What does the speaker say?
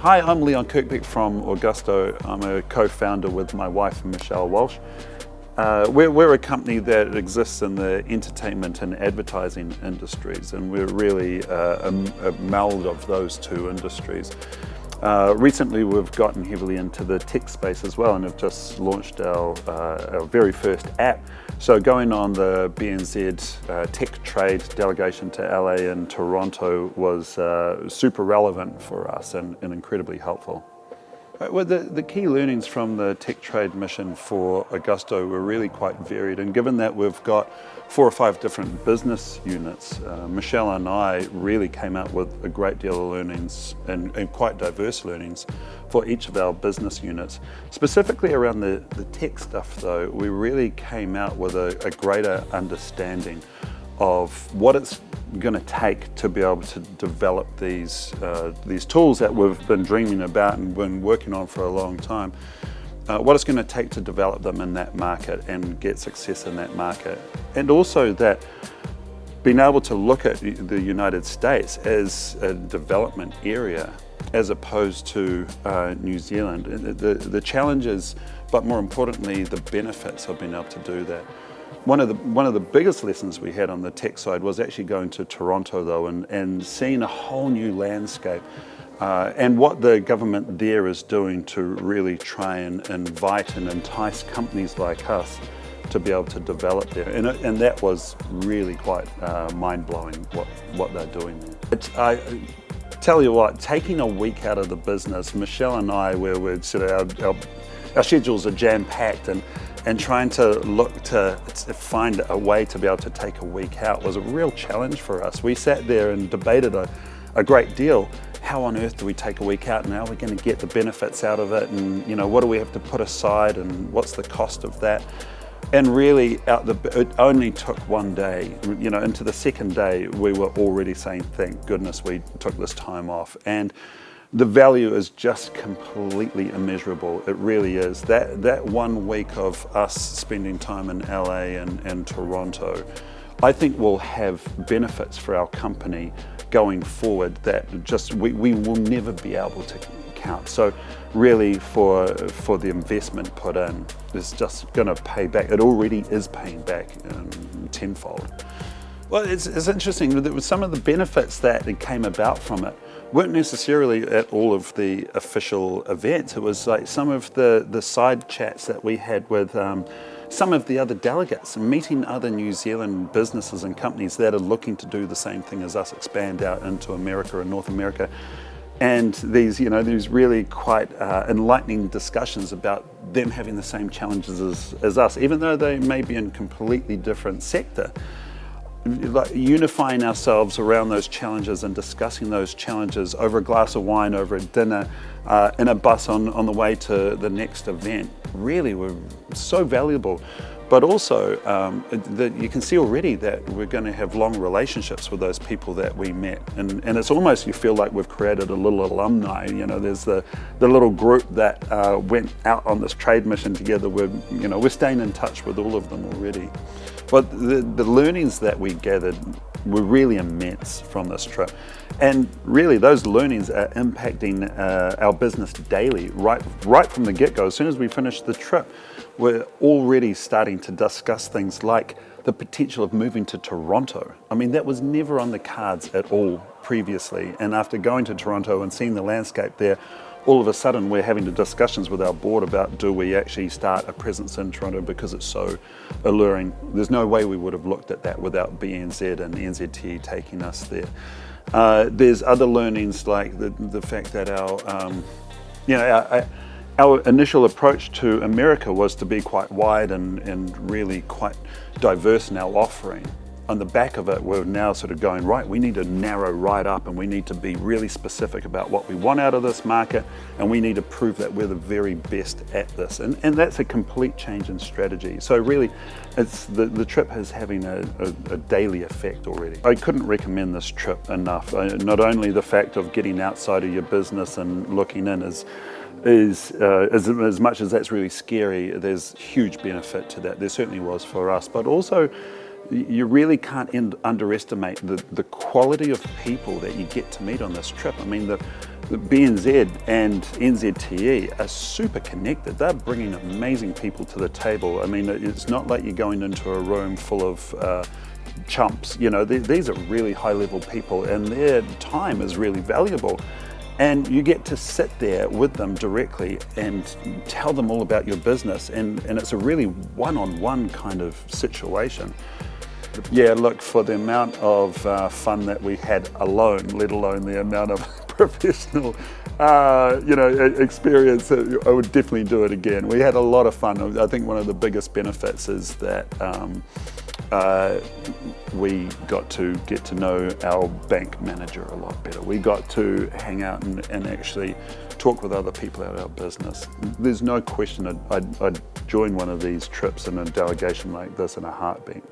Hi, I'm Leon Kirkbeck from Augusto. I'm a co-founder with my wife, Michelle Walsh. We're a company that exists in the entertainment and advertising industries, and we're really a meld of those two industries. Recently we've gotten heavily into the tech space as well, and have just launched our very first app. So going on the BNZ tech trade delegation to LA and Toronto was super relevant for us and incredibly helpful. Well, the key learnings from the tech trade mission for Augusto were really quite varied, and given that we've got 4 or 5 different business units, Michelle and I really came out with a great deal of learnings and quite diverse learnings for each of our business units. Specifically around the tech stuff though, we really came out with a greater understanding of what it's going to take to be able to develop these tools that we've been dreaming about and been working on for a long time. What it's going to take to develop them in that market and get success in that market. And also that being able to look at the United States as a development area as opposed to New Zealand. The challenges, but more importantly, the benefits of being able to do that. One of the biggest lessons we had on the tech side was actually going to Toronto though and seeing a whole new landscape and what the government there is doing to really try and invite and entice companies like us to be able to develop there. And that was really quite mind-blowing what they're doing there. I tell you what, taking a week out of the business, Michelle and I, where we're sort of our schedules are jam-packed and trying to look to find a way to be able to take a week out was a real challenge for us. We sat there and debated a great deal. How on earth do we take a week out, and how are we going to get the benefits out of it, and what do we have to put aside, and what's the cost of that? And really, it only took one day. Into the second day, we were already saying, thank goodness we took this time off. And the value is just completely immeasurable. It really is. That 1 week of us spending time in LA and Toronto, I think will have benefits for our company going forward that just we will never be able to count. So really for the investment put in, it's just going to pay back. It already is paying back tenfold. Well, it's interesting that some of the benefits that came about from it weren't necessarily at all of the official events. It was like some of the side chats that we had with some of the other delegates, and meeting other New Zealand businesses and companies that are looking to do the same thing as us, expand out into America and North America. And these really quite enlightening discussions about them having the same challenges as us, even though they may be in a completely different sector. Like unifying ourselves around those challenges and discussing those challenges over a glass of wine, over a dinner, in a bus on the way to the next event, really were so valuable. But also, you can see already that we're going to have long relationships with those people that we met, and it's almost, you feel like we've created a little alumni. There's the little group that went out on this trade mission together. We're staying in touch with all of them already. But the learnings that we gathered were really immense from this trip. And really those learnings are impacting our business daily, right from the get-go. As soon as we finished the trip, we're already starting to discuss things like the potential of moving to Toronto. I mean, that was never on the cards at all previously. And after going to Toronto and seeing the landscape there, all of a sudden we're having the discussions with our board about, do we actually start a presence in Toronto because it's so alluring. There's no way we would have looked at that without BNZ and NZT taking us there. There's other learnings like the fact that our initial approach to America was to be quite wide and really quite diverse in our offering. On the back of it, we're now sort of going, right, we need to narrow right up, and we need to be really specific about what we want out of this market, and we need to prove that we're the very best at this. And that's a complete change in strategy. So really, it's the trip is having a daily effect already. I couldn't recommend this trip enough. Not only the fact of getting outside of your business and looking in is as much as that's really scary, there's huge benefit to that. There certainly was for us, but also You really can't underestimate the quality of people that you get to meet on this trip. I mean, the BNZ and NZTE are super connected. They're bringing amazing people to the table. I mean, it's not like you're going into a room full of chumps. You know, these are really high-level people, and their time is really valuable. And you get to sit there with them directly and tell them all about your business, and it's a really one-on-one kind of situation. Yeah, look, for the amount of fun that we had alone, let alone the amount of professional, experience, I would definitely do it again. We had a lot of fun. I think one of the biggest benefits is that we got to get to know our bank manager a lot better. We got to hang out and actually talk with other people about our business. There's no question I'd join one of these trips in a delegation like this in a heartbeat.